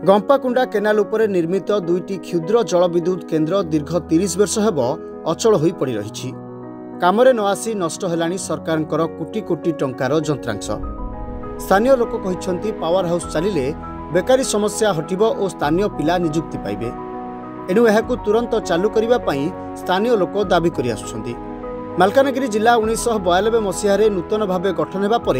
गंपाकुंडा canal उपरे निर्मित दुईटी क्षुद्र जलविद्युत केन्द्र दीर्घ 30 वर्ष हेब अचल हो पड़ रही। कामरे न आसी नष्ट हेलानी सरकारंकर कोटी कोटी टंकार जंत्रांश। स्थानीय लोक कहते पावर हाउस चलिले बेकारी समस्या हटिबो और स्थानीय पिला निजुक्ति पाइबे। एणु एहाकु तुरंत चालू करने स्थानीय लोक दाबी करि आसुछन्ति। मालकानगिरी जिला 1992 मसीह नूतन भाव गठन होगा पर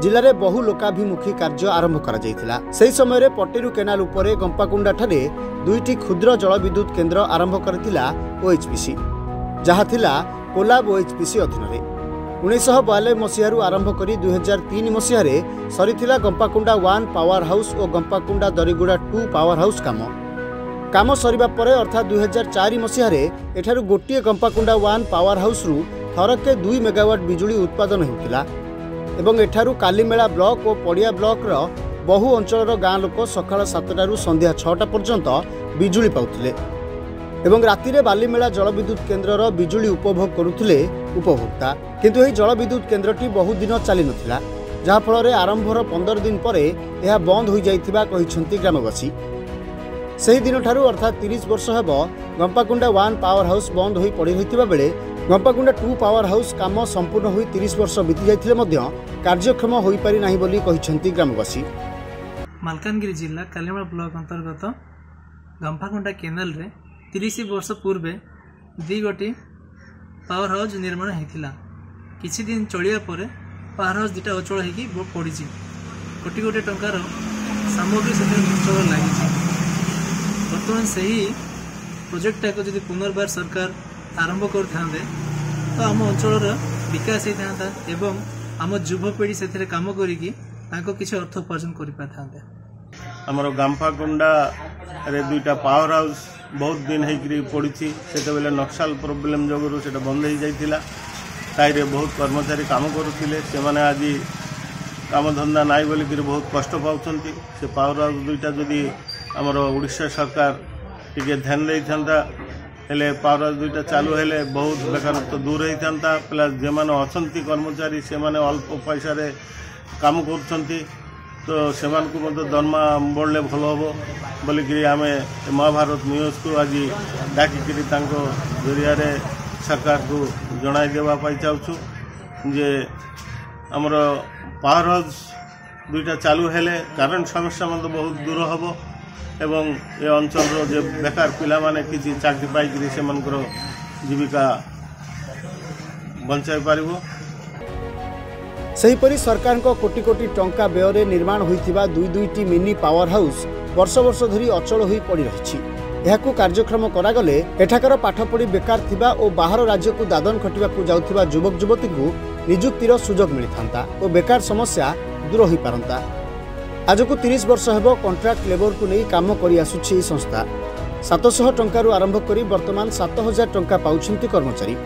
जिले में बहु लोकाभिमुखी कार्य आरंभ करा जायतिला। सेही समय पटेरू केनाल उपरे गंपाकुंडा ठारे दुईटी क्षुद्र जलविद्युत केन्द्र आरंभ करथिला ओएचपीसी, जहा थिला कोलाब ओएचपीसी अधीन। 1992 मसीह आरंभ कर 2003 मसीह सरीथिला गंपाकुंडा 1 पावर हाउस और गंपाकुंडा दरिगुड़ा 2 पावर हाउस काम सरिबा परे अर्थात 2004 मसीह एठारु गोटिए गंपाकुंडा 1 पावर हाउस रु थरके 2 मेगावाट बिजुली उत्पादन होउतिला एवं एठारु कालीमेला ब्लॉक और पड़िया ब्लॉक रो बहु अंचल गाँ लोक सकाळ 7टारू संध्या 6टा पर्यंत बिजुली पाउथिले एवं राति रे बालीमेला जलविद्युत केन्द्रर बिजुली उपभोग करुथिले उपभोक्ता। किंतु एही जलविद्युत केन्द्रटी बहु दिन चली नथिला, जहा फल आरंभर 15 दिन पर यह बंद हो जाइथिबा कहिसंती ग्रामवासी। सही दिन ठारू अर्थात 30 वर्ष हेब गंपाकुंडा 1 पावर हाउस बंद हो पड़ रही बेले गंपाकुंडा 2 पावर हाउस काम संपूर्ण हो 30 वर्ष बीती जाइथिले मध्य कार्यक्षम हो पारि नाही बोली कहिसंती ग्रामवासी। मालकानगिरी जिला कालीमेला ब्लॉक अंतर्गत गंपाकुंडा केनाल रे 30 वर्ष पूर्वे 2 गोटी पावर हाउस निर्माण होता। किछि दिन चलिया पर पावर हाउस 2टा अचल हो पड़ी कोटी कोटी टंकार सामग्री से लगी। बर्तमान से ही प्रोजेक्टा को जब पुनर्बार सरकार आरंभ करते तो आम अंचल विकास होता एवं आम युवपीढ़ी से काम करी किसी अर्थ उपार्जन कर पाते। आमर गंपाकुंडा रे 2टा पावर हाउस बहुत दिन होकर पड़ी से बेले नक्सल प्रोब्लेम जगह से बंद हो जाता। ताईरे बहुत कर्मचारी काम करुले से आज काम धंदा नाई बोलिक बहुत कष्ट पाँच से पावर हाउस 2टा जदि आमर ओडिशा सरकार टिके ध्यान दे था हेले पावर हाउस 2टा चालू हेले बहुत बेकारत्व दूर होता। प्लस जे मैंने अच्छा कर्मचारी से मैंने अल्प पैसा रे काम कर तो से दरमा बढ़ले भल हम बोलिक आम महाभारत न्यूज को आज डाकिक जरिया सरकार को जनाई देवाई चाहूँ जे आमर पावर हाउस 2टा चालू हेले कारण समस्या मतलब बहुत दूर हम एवं ये अंचल जे बेकार पिला माने किसी चाकरी पाई से जीविका बंचाई पारिबो। सेहीपरि सरकार को कोटी कोटी टंका व्यय निर्माण होइथिबा दुईटी मिनी पावर हाउस वर्ष वर्ष धरी अचल हो पड़ रही। यहाकू कार्यक्रम करागले एठाकर पाठपढ़ी बेकार थिबा और बाहर राज्य को दादन खटिबाकू जाउथिबा युवक युवती को निजुक्तिर सुजोग मिलता और बेकार समस्या दूर हो पारंता। आज को 30 वर्ष हेब कॉन्ट्रैक्ट लेबर को नहीं काम करि आसुछि संस्था। 700 टंकारु आरंभ करी वर्तमान 7000 टंका पाउछन्ति कर्मचारी।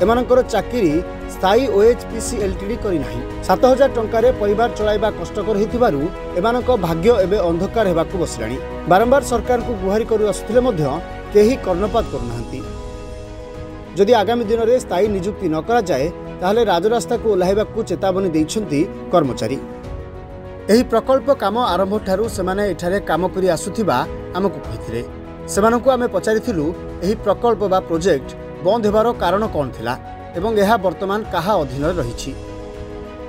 एमानकर चाकरी स्थायी ओएचपीसी एलटीडी करी नाही। 7000 टंकारे परिवार चलाइबा कष्टकर होइथिबारु एमानक भाग्य एबे अंधकार हेबाकू बसिलाणी। बारंबार सरकार को गुहारी करू आसुथिले मध्य केही कर्णपात करूनाहांती। जदि आगामी दिन में स्थायी निजुक्ति न करा जाए ताहले राजरास्ता को ओह्लाइबाकू चेतावनी दैछन्ति कर्मचारी। एही प्रकल्प काम आरंभ ठारू सेमाने एठारे काम करी आसुथिबा आमकु कहिथिले। सेमानकु आमे पचारिथिलु एही प्रकल्प बा प्रोजेक्ट बंद हेबार कारण कौन थिला एवं यह वर्तमान कहा अधीन रही।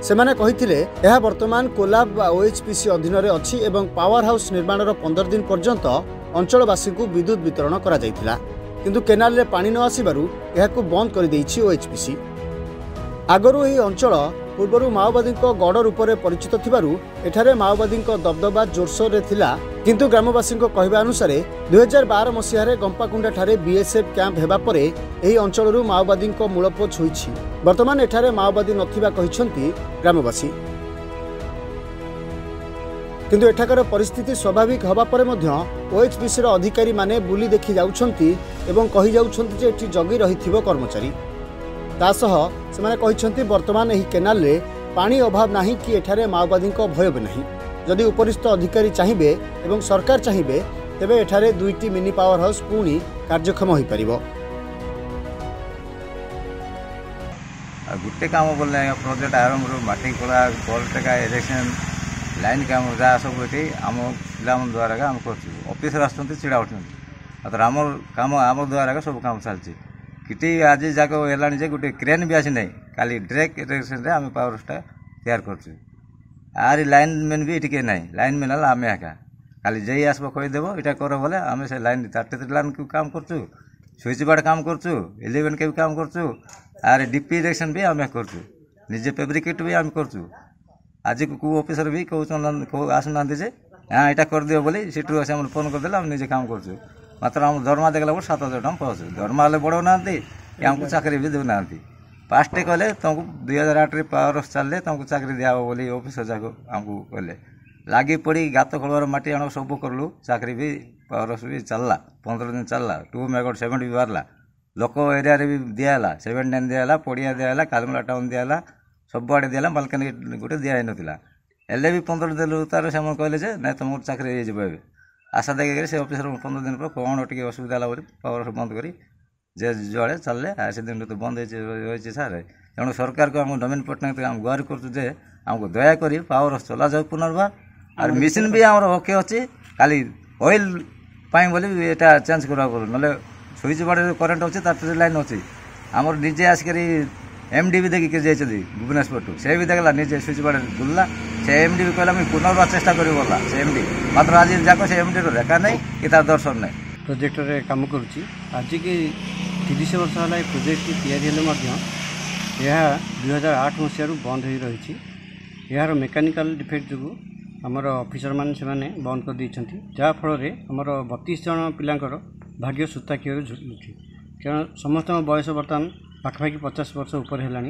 सेमाने कहिथिले यह वर्तमान कोलाब बा ओएचपीसी अधीन रे अछि एवं पावर हाउस निर्माणर 15 दिन पर्यंत अंचलवासी को विद्युत वितरण करा जायथिला। किंतु केनाल रे पानी न आसीबारु यहाकू बंद कर देइछि ओएचपीसी। आगरू एही अंचल पूर्व माओवादी गढ़ रूप में परिचित थिबारु एठारे माओवादी दबदबा जोरसोर रे थिला। किंतु ग्रामवासी कहवा अनुसार 2012 मसीह गंपाकुंडा ठारे बीएसएफ कैंप हेबा परे एही अंचल माओवादी मूलपोछ होइछि। वर्तमान एठारे माओवादी नथिबा कहिसंती ग्रामवासी। किंतु एठाकर परिस्थिति स्वाभाविक हवा परे मध्य ओएचपीसी रो अधिकारी माने बुली देखि जाउछंती एवं कहि जाउछंती जे एठी जगी रहिथिबो कर्मचारी। तासह सेमाने कहिसंती वर्तमान एही केनाल रे पानी अभाव नाही कि एठारे माओवादी भय भी नहीं। जदि उपरिस्थ अधिकारी चाहिए एवं सरकार चाहिए तेबे एठारे 2टी मिनी पावर हाउस पुणी कार्यक्षम हो पारिबो। गोटे काम बोले प्रोजेक्ट आरंभ माटी खोला कल टेका इलेक्शन लाइन काम जहाँ सब ये आम पिला द्वारा आम कर ऑफिसर आसुँच छिड़ा उठुँच आम कम आम द्वारा सब काम चलती कि आज जाक है गोटे क्रेन भी आसी ना खाली डायरेक्ट इलेक्शन आम पावर हाउस तैयार कर आरी लाइन मैन भी ये ना लाइन मैन है आम एका खाली जई आसब कहीदेव यहाँ कर बोले आम से लाइन 33 लाइन को काम करूँ स्विच बोर्ड काम करूँ 11 के भी काम करूँ आर डीपी इलेक्शन भी आम करूँ निजे फेब्रिकेट भी आम करूँ आज को ऑफिसर भी कहूँ आसुना जे हाँ यहाँ कर दियो बोली सीटू से फोन करदे आम निजे काम करूँ मात्र आम दरमा देखला 7,000 टका पाऊँ दरमा हेल्ले बढ़ाऊना आमको चाकरी भी देना फास्ट कहले तुमको 2008 पावर हाउस चलले तुमको चाकरी दिया बोली ऑफिसर जाक आमको कहले लगी पड़ी गात खोलवार मटी आण सब कलु चाकरी भी पावर हाउस भी चलला 15 दिन चलला 2 मेगावाट 70 भी बाहरला लोक एरिया भी दिहला 79 दिहला पड़िया दिहला कालमला टाउन दिहला सबुआड़े दिहला मालकानगिरी गोटे दिया नाला हेल्ले भी 15 दिन तार से कहले ना तुम चाकरी हो आशा देखिए से ऑफिसर 15 दिन पर कौन टे असुविधा है पावर हाउस बंद करी जे जुआड़े चलले से दिन तो बंद हो सारे तेणु सरकार को आम नवीन पट्टनायक आम गुहार करमको दयाकोरी पावर हाउस चला जाऊ पुनर्बार और मेसीन भी आम ओके अच्छी खाली ऑयल पाई बोली यहाँ चेंज करा ना स्विच बोर्ड करेन्ट अच्छे तार लाइन अच्छी आमर निजे आसिक एमडी भी देखिए जाइए भुवनेश्वर से भी देखला निजे स्विच बोर्ड बुलला से एमडी भी कहला मुझे पुनर्बार चेष्टा करी बोला से एमडी मात्र आज जाक से एमडी रेखा नहीं कि तार दर्शन नहीं प्रोजेक्ट रे काम करुच्ची आज की 30 वर्ष है प्रोजेक्ट या 2008 मसीह बंद हो रही यार मेकानिकल डिफेक्ट जो आमर ऑफिसर मान से माने बंद कर देइछंती जहाँफल आमर 32 जन पिलांकर भाग्य सूता किए झुलुची कारण समस्त बयस बर्तमान पाखापाखि 50 वर्ष उपर है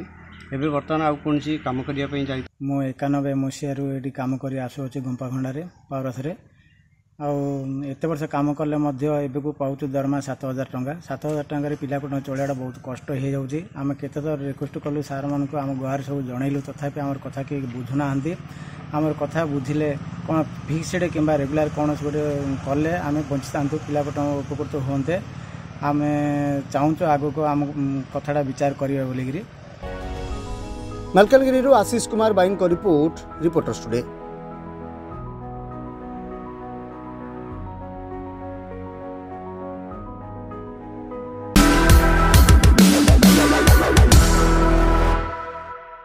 एबे बर्तमान आउ कौन सी काम करने जाए मो 91 मसीह ये कम कर आसुच्छे गुंपाखंडारे पावर हाउस एत वर्ष कम कले एबे पाऊँ दरमा 7,000 टंका 7,000 टंकार पिला को चलवाटा बहुत कष्ट हो जाऊँगी आम केत रिक्वेस्ट कलु सार मान को आम गुहार सब जनइलु तथापि आम कथा कि बुझुना आम कथा बुझिले कौन फिक्सड कि रेगुलर कौन गोटे कले आम बंची था पिला उपकृत होते आम चाहूँ आग को आम कथाटा विचार करिया बोलिकी मालकानगिरी आशीष कुमार बाईं रिपोर्ट रिपोर्टर्स टुडे।